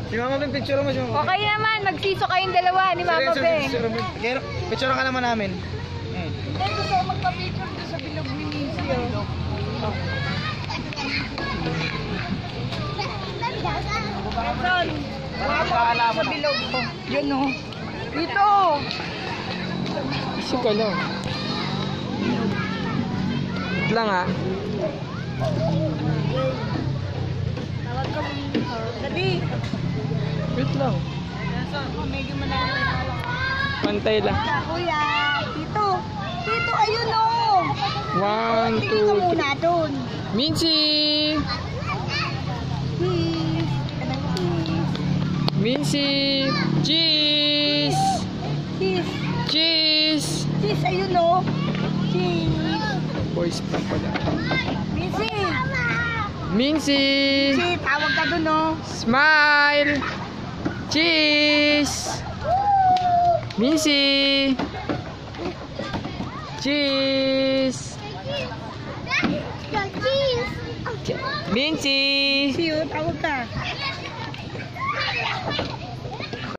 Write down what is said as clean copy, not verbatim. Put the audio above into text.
Si Mama Ben, picture mo si Mama Ben. Okay naman, magsiso kayong dalawa ni Mama Ben. Picture ka naman namin. Hindi, gusto ko magpa-picture doon sa bilog ni Missy. Benson, sa bilog. Yun o. Dito. Iso ka lang. Wait lang ha. Tawag ka mo. Dali. Wait lang. Medyo malalim. Pantay lang. Kuya, dito. Dito, ayun o. 1, 2, Tingin ka muna doon. Mincy! Cheese. Anong cheese? Mincy! Cheese! Cheese. Cheese! Cheese, ayun o. Cheese. Voice pa pala. Missy. Mincy! Missy, tawag ka doon o. Smile! Cheese! Mincy! Cheese! Mincy! Missy, tawag ka.